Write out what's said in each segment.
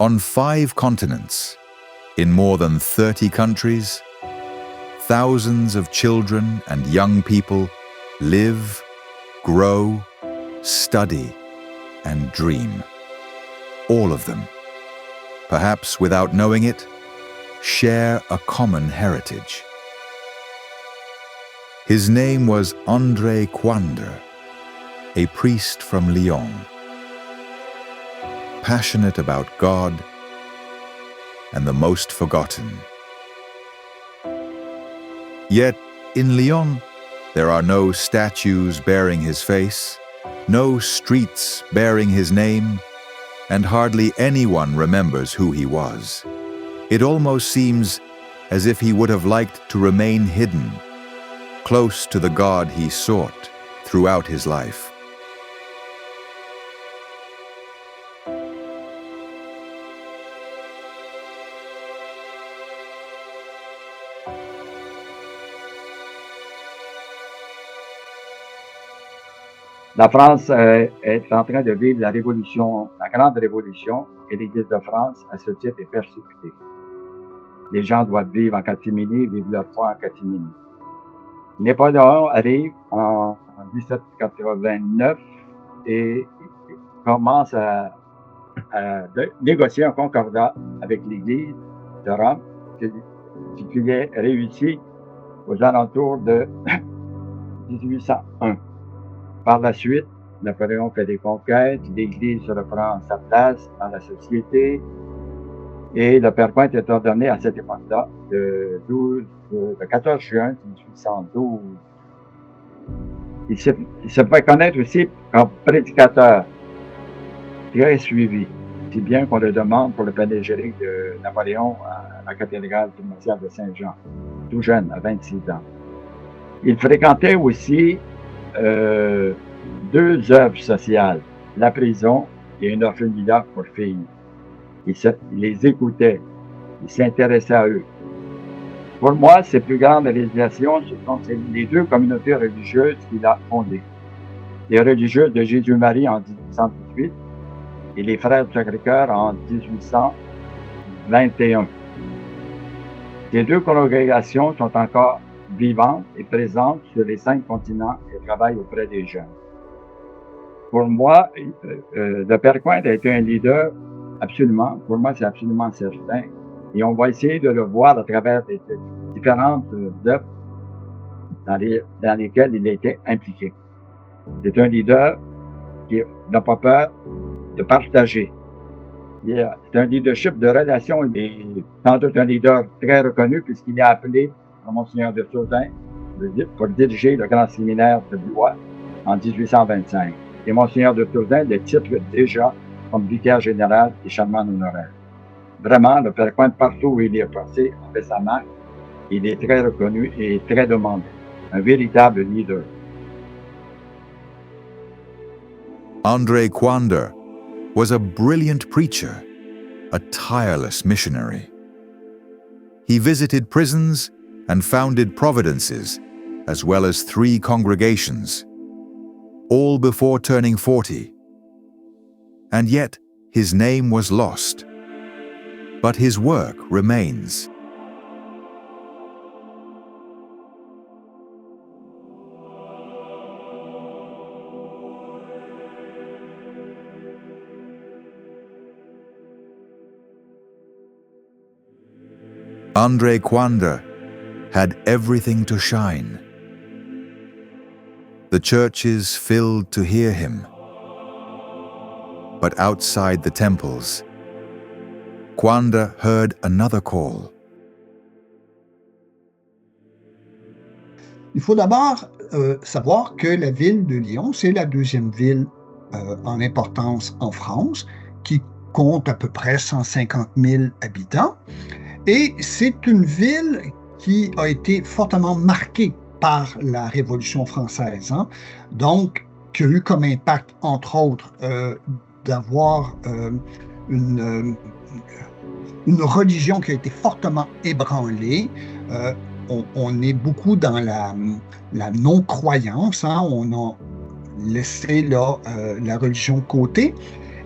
On 5 continents, in more than 30 countries, thousands of children and young people live, grow, study, and dream. All of them, perhaps without knowing it, share a common heritage. His name was André Coinder, a priest from Lyon, passionate about God and the most forgotten. Yet, in Lyon, there are no statues bearing his face, no streets bearing his name, and hardly anyone remembers who he was. It almost seems as if he would have liked to remain hidden, close to the God he sought throughout his life. La France est en train de vivre la révolution, la grande révolution, et l'Église de France, à ce titre, est persécutée. Les gens doivent vivre en catimini, vivre leur foi en catimini. Napoléon arrive en 1789 et commence à négocier un concordat avec l'Église de Rome qui est réussi aux alentours de 1801. Par la suite, Napoléon fait des conquêtes, l'Église reprend sa place dans la société et le Père Cointe est ordonné à cette époque-là, le 14 juin 1812. Il se fait connaître aussi comme prédicateur très suivi, si bien qu'on le demande pour le panégyrique de Napoléon à la cathédrale primatiale de Saint-Jean, tout jeune, à 26 ans. Il fréquentait aussi 2 œuvres sociales, la prison et une orphelinat pour filles. Il les écoutait, il s'intéressait à eux. Pour moi, ses plus grandes réalisations, ce sont les 2 communautés religieuses qu'il a fondées. Les religieuses de Jésus-Marie en 1818 et les Frères du Sacré-Cœur en 1821. Ces 2 congrégations sont encore vivantes et présentes sur les 5 continents et travaillent auprès des jeunes. Pour moi, le Père Cointe a été un leader, absolument, pour moi c'est absolument certain, et on va essayer de le voir à travers les différentes œuvres dans lesquelles il a été impliqué. C'est un leader qui n'a pas peur de partager. C'est un leadership de relation et sans doute un leader très reconnu puisqu'il est appelé par Monseigneur de Sautin pour diriger le grand séminaire de Blois en 1825. Et Monseigneur de Sautin le titre déjà comme vicaire général et chanoine honoraire. Vraiment, le Père Cointe, partout où il est passé, a fait sa marque. Il est très reconnu et très demandé. Un véritable leader. André Coinder was a brilliant preacher, a tireless missionary. He visited prisons and founded providences, as well as 3 congregations, all before turning 40. And yet, his name was lost, but his work remains. André Coinder had everything to shine. The churches filled to hear him. But outside the temples, Coinder heard another call. Il faut d'abord savoir que la ville de Lyon, c'est la 2e ville en importance en France, qui compte à peu près 150 000 habitants. Et c'est une ville qui a été fortement marquée par la Révolution française. Donc, qui a eu comme impact, entre autres, d'avoir une religion qui a été fortement ébranlée. On est beaucoup dans la non-croyance. On a laissé la religion de côté.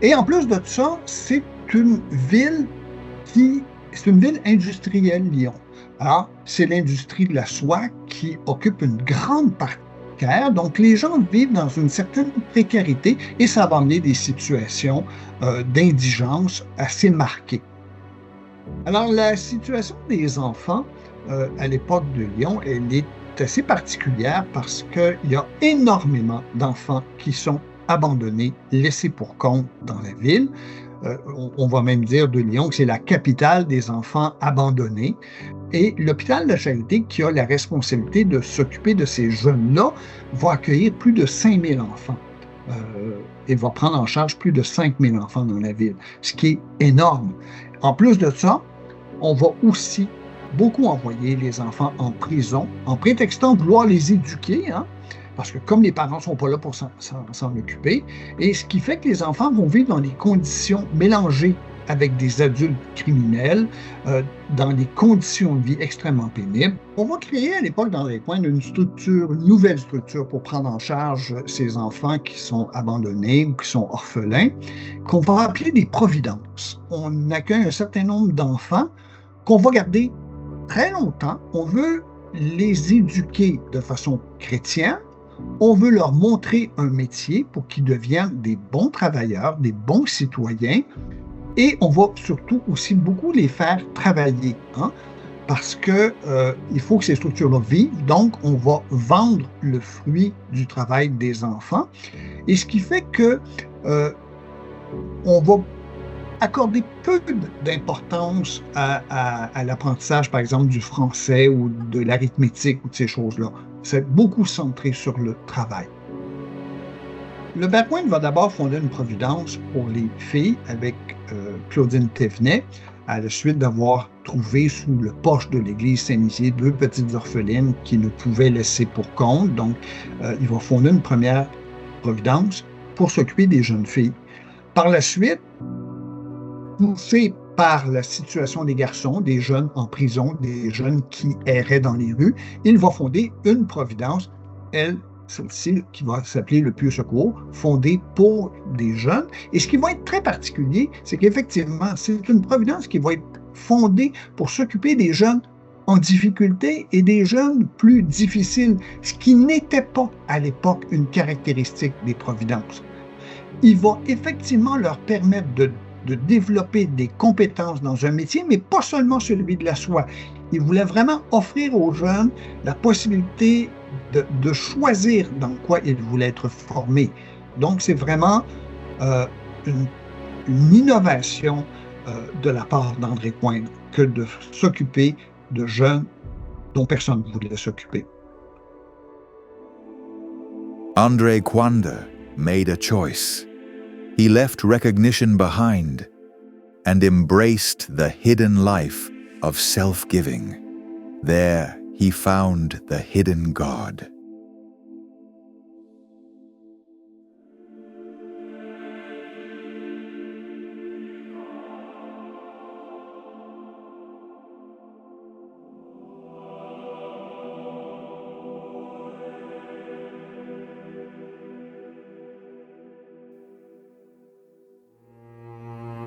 Et en plus de ça, c'est une ville c'est une ville industrielle, Lyon. Alors, c'est l'industrie de la soie qui occupe une grande partie de la terre. Donc, les gens vivent dans une certaine précarité et ça va amener des situations d'indigence assez marquées. Alors, la situation des enfants à l'époque de Lyon, elle est assez particulière parce qu'il y a énormément d'enfants qui sont abandonnés, laissés pour compte dans la ville. On va même dire de Lyon que c'est la capitale des enfants abandonnés. Et l'hôpital de la Charité, qui a la responsabilité de s'occuper de ces jeunes-là, va accueillir plus de 5000 enfants. Et va prendre en charge plus de 5000 enfants dans la ville, ce qui est énorme. En plus de ça, on va aussi beaucoup envoyer les enfants en prison en prétextant vouloir les éduquer, hein, parce que comme les parents ne sont pas là pour s'en occuper, et ce qui fait que les enfants vont vivre dans des conditions mélangées avec des adultes criminels, dans des conditions de vie extrêmement pénibles. On va créer à l'époque dans les coins une nouvelle structure pour prendre en charge ces enfants qui sont abandonnés ou qui sont orphelins, qu'on va appeler des providences. On accueille un certain nombre d'enfants qu'on va garder très longtemps. On veut les éduquer de façon chrétienne. On veut leur montrer un métier pour qu'ils deviennent des bons travailleurs, des bons citoyens. Et on va surtout aussi beaucoup les faire travailler, hein, parce que il faut que ces structures-là vivent. Donc, on va vendre le fruit du travail des enfants. Et ce qui fait que on va accorder peu d'importance à l'apprentissage, par exemple, du français ou de l'arithmétique ou de ces choses-là. C'est beaucoup centré sur le travail. Le Bergpoint va d'abord fonder une providence pour les filles avec Claudine Thévenet, à la suite d'avoir trouvé sous le porche de l'église Saint-Nizier 2 petites orphelines qui ne pouvaient laisser pour compte. Donc, il va fonder une première providence pour s'occuper des jeunes filles. Par la suite, poussé par la situation des garçons, des jeunes en prison, des jeunes qui erraient dans les rues, il va fonder une providence, celle-ci qui va s'appeler le Pieux Secours, fondée pour des jeunes. Et ce qui va être très particulier, c'est qu'effectivement, c'est une providence qui va être fondée pour s'occuper des jeunes en difficulté et des jeunes plus difficiles, ce qui n'était pas à l'époque une caractéristique des providences. Il va effectivement leur permettre de développer des compétences dans un métier, mais pas seulement celui de la soie. Il voulait vraiment offrir aux jeunes la possibilité de choisir dans quoi ils voulaient être formés. Donc, c'est vraiment une innovation de la part d'André Coindre que de s'occuper de jeunes dont personne ne voulait s'occuper. André Coindre made a choice. He left recognition behind and embraced the hidden life of self-giving. There he found the hidden God.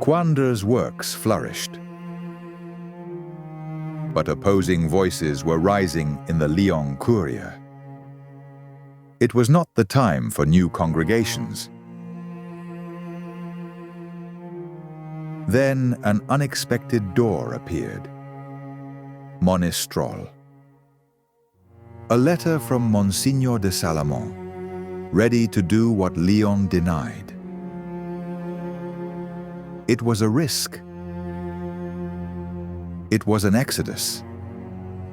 Coindre's works flourished, but opposing voices were rising in the Lyon Courier. It was not the time for new congregations. Then an unexpected door appeared. Monistrol. A letter from Monsignor de Salamon, ready to do what Lyon denied. It was a risk. It was an exodus,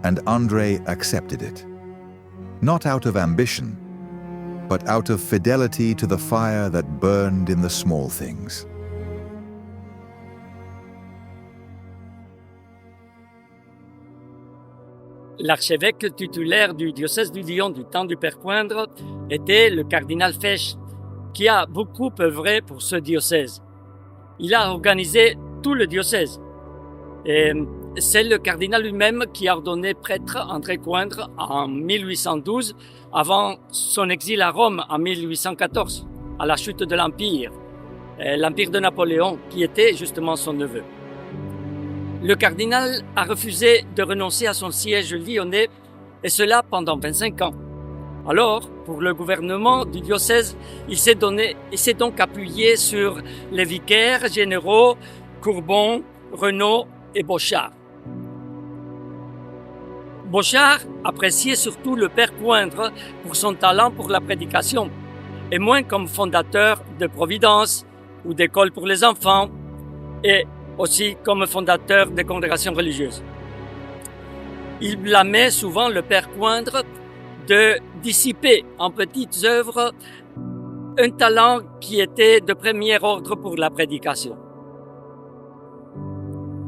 and André accepted it, not out of ambition, but out of fidelity to the fire that burned in the small things. L'archevêque titulaire du diocèse du Lyon du temps du Père Coindre était le cardinal Fesch, qui a beaucoup œuvré pour ce diocèse. Il a organisé tout le diocèse. Et c'est le cardinal lui-même qui a ordonné prêtre André Coindre en 1812, avant son exil à Rome en 1814, à la chute de l'Empire. l'empire de Napoléon, qui était justement son neveu. Le cardinal a refusé de renoncer à son siège lyonnais, et cela pendant 25 ans. Alors, pour le gouvernement du diocèse, il s'est donc appuyé sur les vicaires généraux Courbon, Renaud et Bochart. Bochart appréciait surtout le père Coindre pour son talent pour la prédication, et moins comme fondateur de Providence ou d'écoles pour les enfants, et aussi comme fondateur des congrégations religieuses. Il blâmait souvent le père Coindre de dissiper en petites œuvres un talent qui était de premier ordre pour la prédication.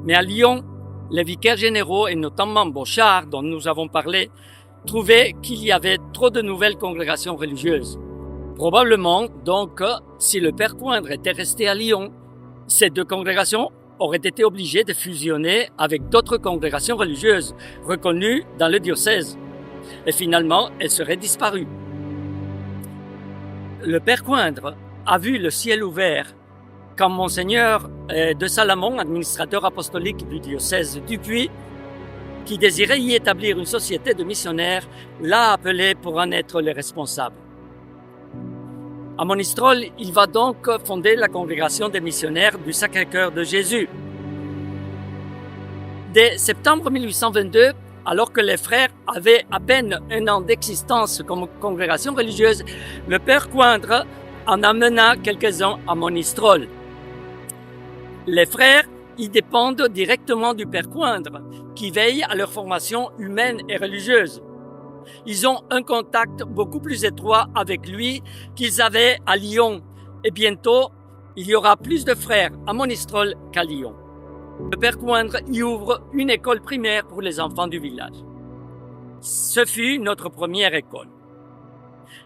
Mais à Lyon, les vicaires généraux, et notamment Bochart, dont nous avons parlé, trouvaient qu'il y avait trop de nouvelles congrégations religieuses. Probablement, donc, si le père Coindre était resté à Lyon, ces deux congrégations auraient été obligées de fusionner avec d'autres congrégations religieuses reconnues dans le diocèse. Et finalement, elles seraient disparues. Le père Coindre a vu le ciel ouvert quand Monseigneur de Salamon, administrateur apostolique du diocèse du Puy, qui désirait y établir une société de missionnaires, l'a appelé pour en être le responsable. À Monistrol, il va donc fonder la congrégation des missionnaires du Sacré-Cœur de Jésus. Dès septembre 1822, alors que les frères avaient à peine un an d'existence comme congrégation religieuse, le père Coindre en amena quelques-uns à Monistrol. Les frères y dépendent directement du père Coindre, qui veille à leur formation humaine et religieuse. Ils ont un contact beaucoup plus étroit avec lui qu'ils avaient à Lyon. Et bientôt, il y aura plus de frères à Monistrol qu'à Lyon. Le père Coindre y ouvre une école primaire pour les enfants du village. Ce fut notre première école.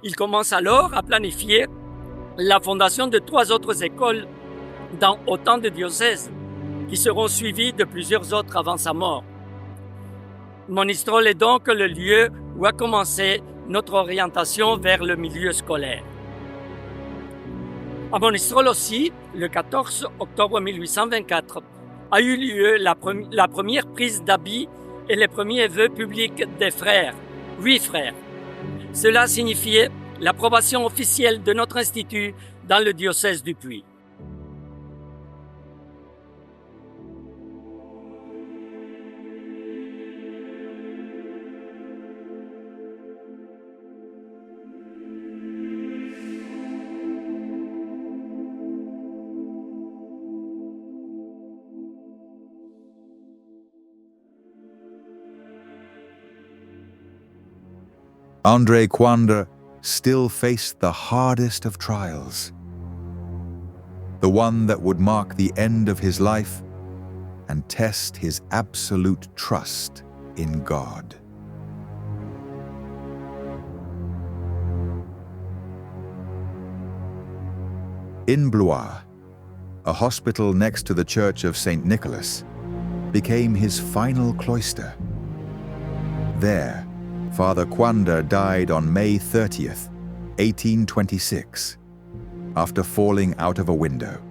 Il commence alors à planifier la fondation de 3 autres écoles dans autant de diocèses, qui seront suivies de plusieurs autres avant sa mort. Monistrol est donc le lieu où a commencé notre orientation vers le milieu scolaire. À Monistrol aussi, le 14 octobre 1824, a eu lieu la première prise d'habits et les premiers vœux publics des frères, 8 frères. Cela signifiait l'approbation officielle de notre institut dans le diocèse du Puy. André Coindre still faced the hardest of trials, the one that would mark the end of his life and test his absolute trust in God. In Blois, a hospital next to the Church of St. Nicholas became his final cloister. There, Father Coindre died on May 30th, 1826, after falling out of a window.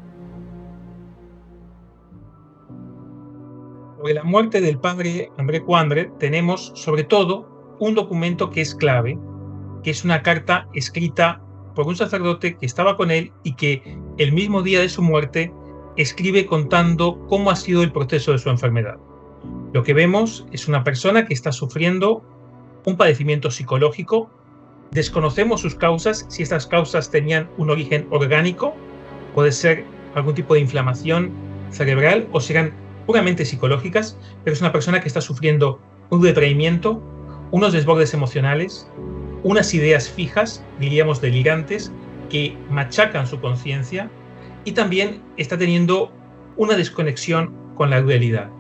Sobre la muerte del padre André Coindre tenemos sobre todo un documento que es clave, que es una carta escrita por un sacerdote que estaba con él y que el mismo día de su muerte escribe contando cómo ha sido el proceso de su enfermedad. Lo que vemos es una persona que está sufriendo un padecimiento psicológico. Desconocemos sus causas, si estas causas tenían un origen orgánico, puede ser algún tipo de inflamación cerebral o serán puramente psicológicas, pero es una persona que está sufriendo un detraimiento, unos desbordes emocionales, unas ideas fijas, diríamos delirantes, que machacan su conciencia y también está teniendo una desconexión con la realidad.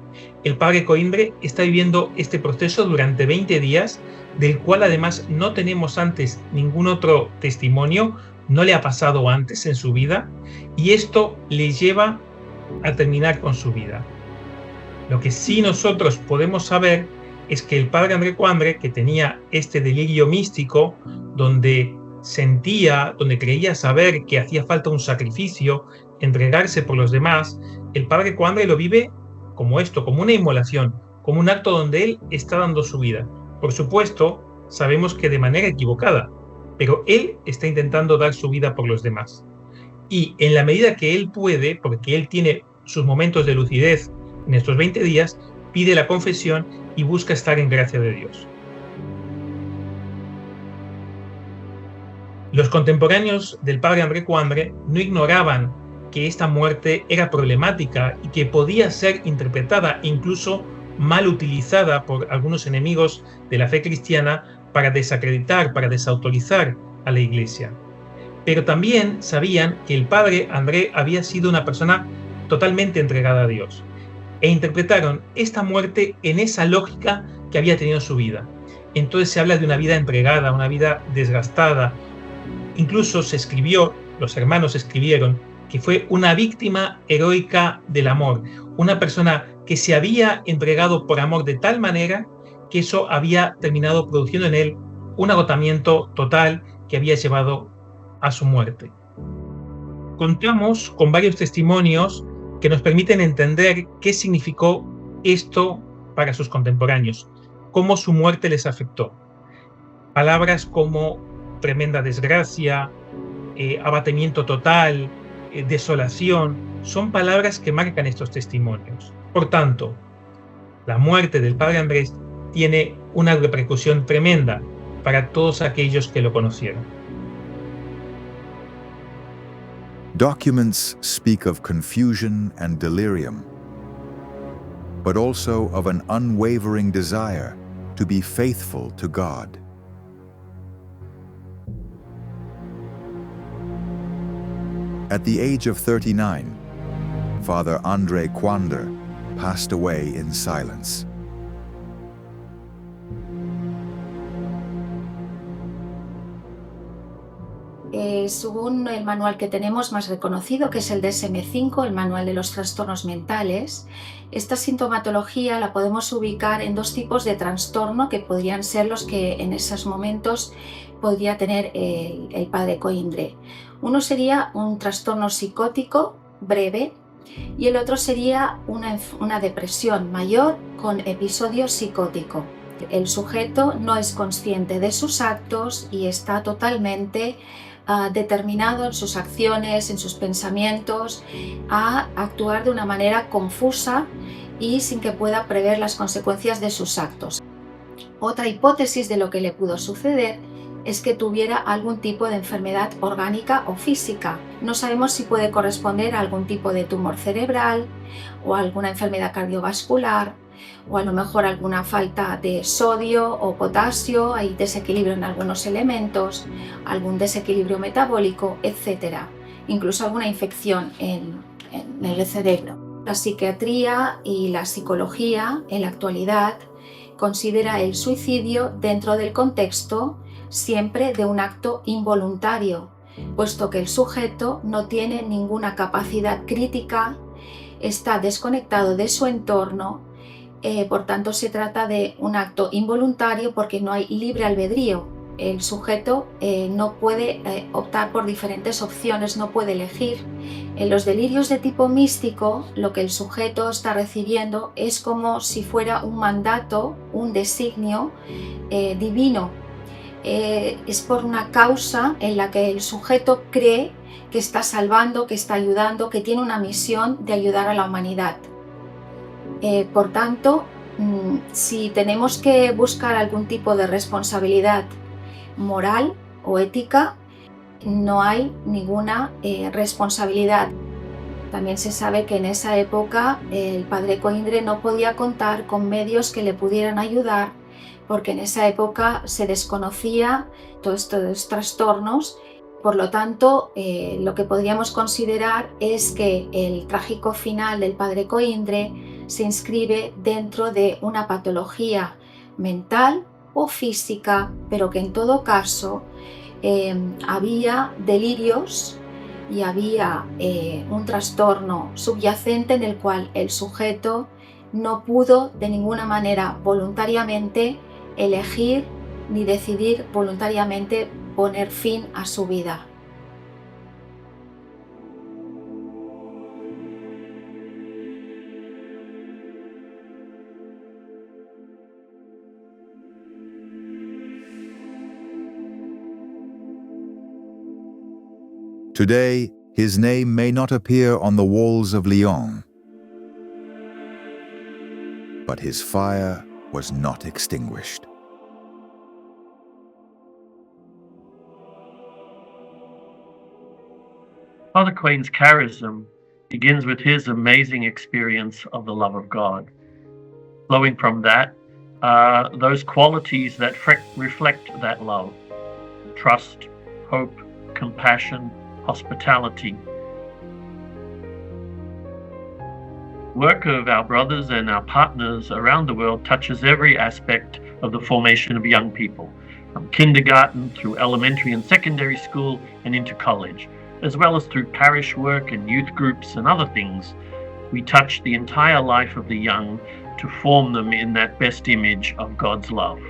El padre Coindre está viviendo este proceso durante 20 días, del cual además no tenemos antes ningún otro testimonio, no le ha pasado antes en su vida, y esto le lleva a terminar con su vida. Lo que sí nosotros podemos saber es que el padre André Coindre, que tenía este delirio místico, donde sentía, donde creía saber que hacía falta un sacrificio, entregarse por los demás, el padre Coandre lo vive como esto, como una inmolación, como un acto donde él está dando su vida. Por supuesto, sabemos que de manera equivocada, pero él está intentando dar su vida por los demás. Y en la medida que él puede, porque él tiene sus momentos de lucidez en estos 20 días, pide la confesión y busca estar en gracia de Dios. Los contemporáneos del padre André Coandre no ignoraban que esta muerte era problemática y que podía ser interpretada e incluso mal utilizada por algunos enemigos de la fe cristiana para desacreditar, para desautorizar a la Iglesia. Pero también sabían que el padre André había sido una persona totalmente entregada a Dios e interpretaron esta muerte en esa lógica que había tenido su vida. Entonces se habla de una vida entregada, una vida desgastada. Incluso se escribió, los hermanos escribieron, que fue una víctima heroica del amor, una persona que se había entregado por amor de tal manera que eso había terminado produciendo en él un agotamiento total que había llevado a su muerte. Contamos con varios testimonios que nos permiten entender qué significó esto para sus contemporáneos, cómo su muerte les afectó. Palabras como tremenda desgracia, abatimiento total, desolación, son palabras que marcan estos testimonios. Por tanto, la muerte del padre Andrés tiene una repercusión tremenda para todos aquellos que lo conocieron. Documents speak of confusion and delirium, but also of an unwavering desire to be faithful to God. At the age of 39, Father André Coandre passed away in silence. Según el manual que tenemos más reconocido, que es el DSM-5, el manual de los trastornos mentales, esta sintomatología la podemos ubicar en dos tipos de trastorno que podrían ser los que en esos momentos podría tener el padre Coindre. Uno sería un trastorno psicótico breve y el otro sería una depresión mayor con episodio psicótico. El sujeto no es consciente de sus actos y está totalmente determinado en sus acciones, en sus pensamientos, a actuar de una manera confusa y sin que pueda prever las consecuencias de sus actos. Otra hipótesis de lo que le pudo suceder es que tuviera algún tipo de enfermedad orgánica o física. No sabemos si puede corresponder a algún tipo de tumor cerebral o alguna enfermedad cardiovascular, o a lo mejor alguna falta de sodio o potasio, hay desequilibrio en algunos elementos, algún desequilibrio metabólico, etc. Incluso alguna infección en el cerebro. La psiquiatría y la psicología en la actualidad considera el suicidio dentro del contexto siempre de un acto involuntario, puesto que el sujeto no tiene ninguna capacidad crítica, está desconectado de su entorno. Por tanto, se trata de un acto involuntario porque no hay libre albedrío. El sujeto no puede optar por diferentes opciones, no puede elegir. En los delirios de tipo místico, lo que el sujeto está recibiendo es como si fuera un mandato, un designio divino. Es por una causa en la que el sujeto cree que está salvando, que está ayudando, que tiene una misión de ayudar a la humanidad. Por tanto, si tenemos que buscar algún tipo de responsabilidad moral o ética, no hay ninguna responsabilidad. También se sabe que en esa época el padre Coindre no podía contar con medios que le pudieran ayudar, porque en esa época se desconocía todos estos trastornos. Por lo tanto, lo que podríamos considerar es que el trágico final del padre Coindre se inscribe dentro de una patología mental o física, pero que en todo caso había delirios y había un trastorno subyacente en el cual el sujeto no pudo de ninguna manera voluntariamente elegir ni decidir voluntariamente poner fin a su vida. Today, his name may not appear on the walls of Lyon, but his fire was not extinguished. Father Quane's charism begins with his amazing experience of the love of God. Flowing from that, those qualities that reflect that love: trust, hope, compassion, hospitality. Work of our brothers and our partners around the world touches every aspect of the formation of young people, from kindergarten through elementary and secondary school and into college, as well as through parish work and youth groups and other things. We touch the entire life of the young to form them in that best image of God's love.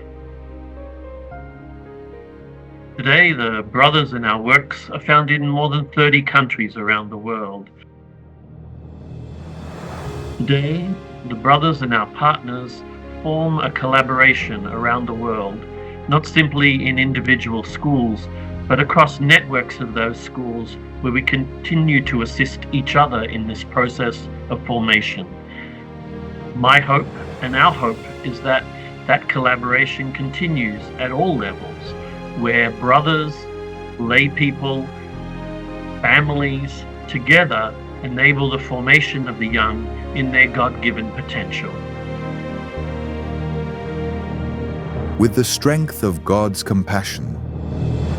Today, the brothers in our works are found in more than 30 countries around the world. Today, the brothers and our partners form a collaboration around the world, not simply in individual schools, but across networks of those schools where we continue to assist each other in this process of formation. My hope and our hope is that that collaboration continues at all levels, where brothers, lay people, families together enable the formation of the young in their God-given potential. With the strength of God's compassion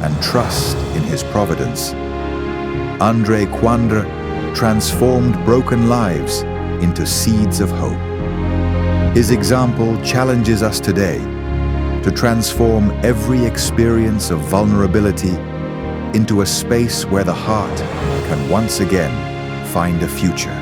and trust in his providence, André Coindre transformed broken lives into seeds of hope. His example challenges us today to transform every experience of vulnerability into a space where the heart can once again find a future.